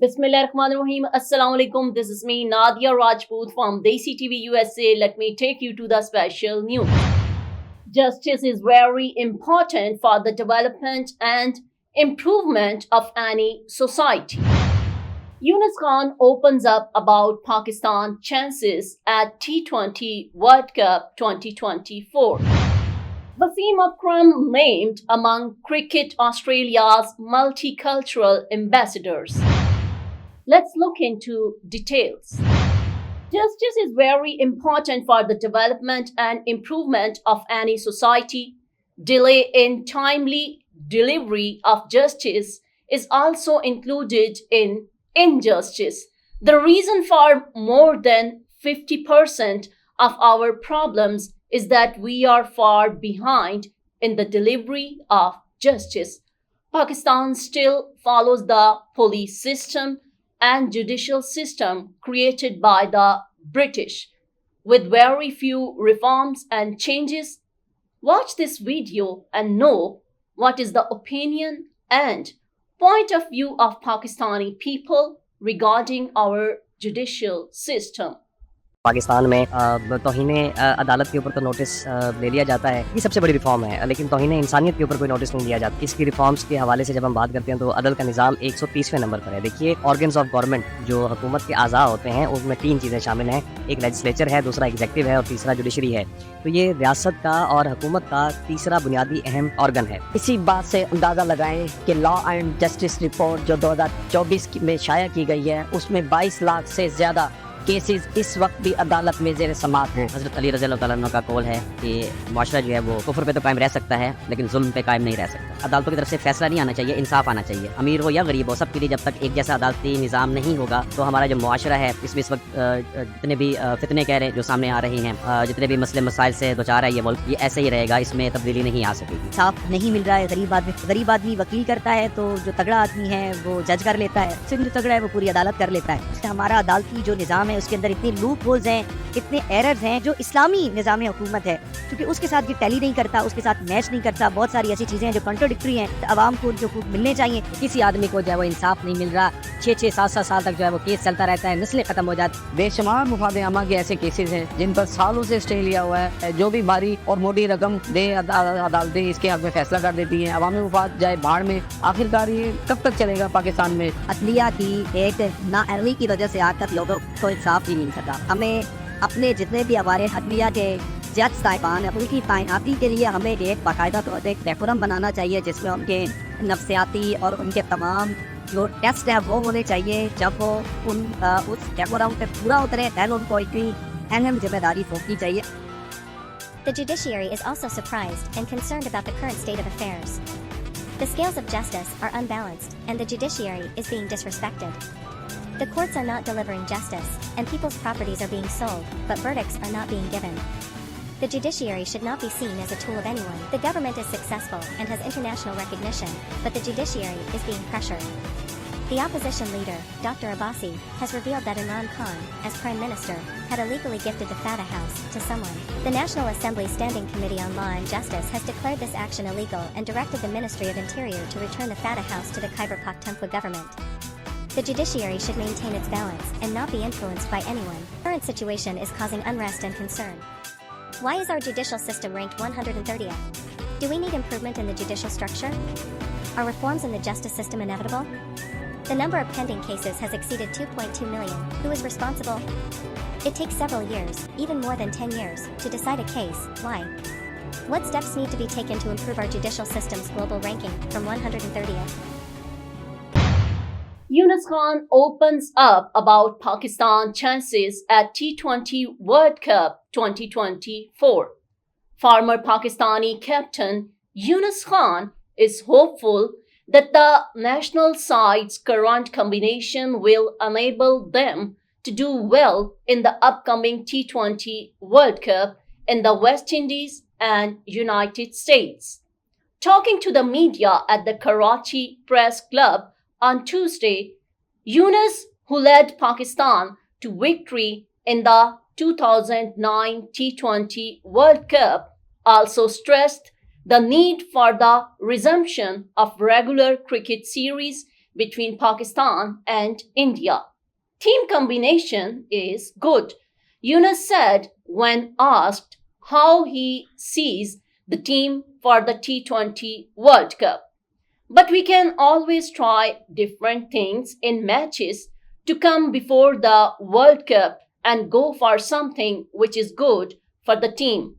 Bismillahirrahmanirrahim. Assalamu alaikum. This is me, Nadia Rajput from Desi TV USA. Let me take you to the special news. Justice is very important for the development and improvement of any society. Yunus Khan opens up about Pakistan chances at T20 World Cup 2024. Wasim Akram named among Cricket Australia's multicultural ambassadors. Let's look into details. Justice is very important for the development and improvement of any society. Delay in timely delivery of justice is also included in injustice. The reason for more than 50% of our problems is that we are far behind in the delivery of justice. Pakistan still follows the police system and judicial system created by the British, with very few reforms and changes. Watch this video and know what is the opinion and point of view of Pakistani people regarding our judicial system. Pakistan में तौहीने अदालत के ऊपर तो notice ले लिया जाता है, ये सबसे बड़ी रिफॉर्म है, लेकिन तौहीने इंसानियत के ऊपर कोई नोटिस नहीं लिया जाता। इसकी रिफॉर्म्स के हवाले से जब हम बात करते हैं तो अदल का निज़ाम 130वें नंबर पर है। देखिए, ऑर्गन्स ऑफ गवर्नमेंट जो हुकूमत के आज़ा होते हैं उसमें 3 चीज़ें शामिल हैं, एक लेजिस्लेचर है, दूसरा एग्जीक्यूटिव है और तीसरा जुडिशरी है। तो ये रियासत का और हुकूमत का तीसरा बुनियादी अहम ऑर्गन है। इसी बात से अंदाज़ा लगाएं कि लॉ एंड जस्टिस रिपोर्ट जो 2024 में शाया की गई है उसमें 22 लाख से ज़्यादा केसेस इस वक्त भी अदालत में ज़ेर समाअत हैं। हज़रत अली रज़ी अल्लाह तआला अन्हु का कौल है कि मुआशरा जो है वो कुफ्र पे तो कायम रह सकता है लेकिन जुल्म पे कायम नहीं रह सकता। अदालतों की तरफ से फैसला नहीं आना चाहिए, इंसाफ आना चाहिए। अमीर हो या गरीब हो, सबके लिए जब तक एक जैसा अदालती निज़ाम नहीं होगा तो हमारा जो मुआशरा है इसमें इस वक्त जितने भी फितने कह रहे हैं जो सामने आ रही हैं, जितने भी मसले मसाइल से दोचार है ये मुल्क, ये ऐसे ही रहेगा, इसमें तब्दीली नहीं आ सकेगी। इंसाफ नहीं मिल रहा है, गरीब आदमी वकील करता है तो जो तगड़ा आदमी है वो जज कर लेता है, सिर्फ जो तगड़ा है वो पूरी अदालत कर लेता है। इससे हमारा अदालती जो निज़ाम है उसके अंदर इतनी लूप होल्स हैं, इतने एरर्स हैं जो इस्लामी निज़ाम हुकूमत है क्योंकि उसके साथ ये टैली नहीं करता, उसके साथ मैच नहीं करता। बहुत सारी ऐसी चीज़ें हैं जो कॉन्ट्रोडिक्टरी हैं। तो आवाम को जो हकूक़ मिलने चाहिए, किसी आदमी को जो है वो इंसाफ नहीं मिल रहा, 6-6 7-7 साल तक जो है वो केस चलता रहता है, नस्लें खत्म हो जाती। बेशुमार मुफाद आमा के ऐसे केसेस हैं जिन पर सालों से स्टे लिया हुआ है। जो भी भारी और मोटी रकम दे अदालतें इसके हक में फैसला कर देती हैं। अवामी मुफाद जाए भाड़ में। आखिरकार ये कब तक चलेगा पाकिस्तान में? अदलिया की एक नाअहली की वजह से आज तक लोगों को इंसाफ ही नहीं मिलता। हमें अपने जितने भी हमारे अदलिया के जज साहिबान हैं उनकी तैनाती के लिए हमें एक बाकायदा तौर एक रेफरम बनाना चाहिए जिसमें उनके नफ्सियाती और उनके तमाम जो टेस्ट है वो होने चाहिए। जब वो उस रेफरम पे पूरा उतरे दैन उनको इतनी अहम जिम्मेदारी सौंपनी चाहिए। The judiciary is also surprised and concerned about the current state of affairs. The scales of justice are unbalanced and the judiciary is being disrespected. The courts are not delivering justice, and people's properties are being sold, but verdicts are not being given. The judiciary should not be seen as a tool of anyone. The government is successful and has international recognition, but the judiciary is being pressured. The opposition leader, Dr. Abbasi, has revealed that Imran Khan, as Prime Minister, had illegally gifted the Fatah House to someone. The National Assembly Standing Committee on Law and Justice has declared this action illegal and directed the Ministry of Interior to return the Fatah House to the Khyber Pakhtunkhwa government. The judiciary should maintain its balance and not be influenced by anyone. The current situation is causing unrest and concern. Why is our judicial system ranked 130th? Do we need improvement in the judicial structure? Are reforms in the justice system inevitable? The number of pending cases has exceeded 2.2 million. Who is responsible? It takes several years, even more than 10 years, to decide a case. Why? What steps need to be taken to improve our judicial system's global ranking from 130th? Yunus Khan opens up about Pakistan chances at T20 World Cup 2024. Former Pakistani captain Yunus Khan is hopeful that the national side's current combination will enable them to do well in the upcoming T20 World Cup in the West Indies and United States. Talking to the media at the Karachi Press Club on Tuesday, Yunus, who led Pakistan to victory in the 2009 T20 World Cup, also stressed the need for the resumption of regular cricket series between Pakistan and India. Team combination is good, Yunus said when asked how he sees the team for the T20 World Cup. But we can always try different things in matches to come before the World Cup and go for something which is good for the team.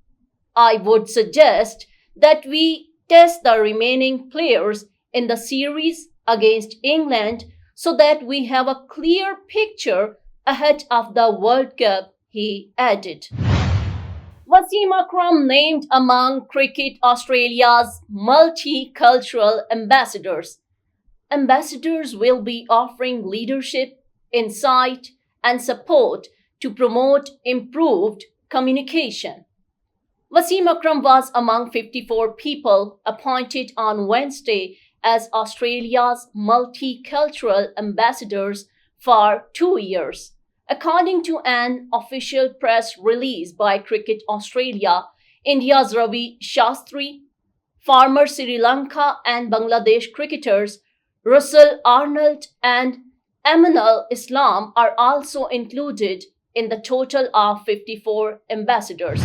I would suggest that we test the remaining players in the series against England so that we have a clear picture ahead of the World Cup, he added. Wasim Akram named among Cricket Australia's multicultural ambassadors. Ambassadors will be offering leadership, insight, and support to promote improved communication. Wasim Akram was among 54 people appointed on Wednesday as Australia's multicultural ambassadors for 2 years. According to an official press release by Cricket Australia, India's Ravi Shastri, former Sri Lanka and Bangladesh cricketers Russell Arnold and Aminul Islam are also included in the total of 54 ambassadors.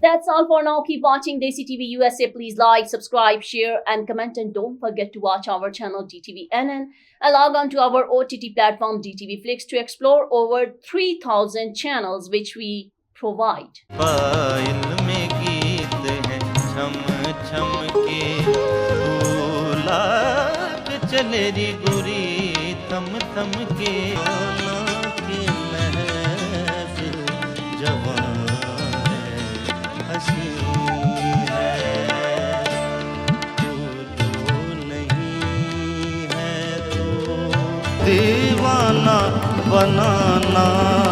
That's all for now. Keep watching Desi TV USA. Please like, subscribe, share, and comment. And don't forget to watch our channel DTVNN and log on to our OTT platform DTV Flix to explore over 3,000 channels which we provide. दीवाना बनाना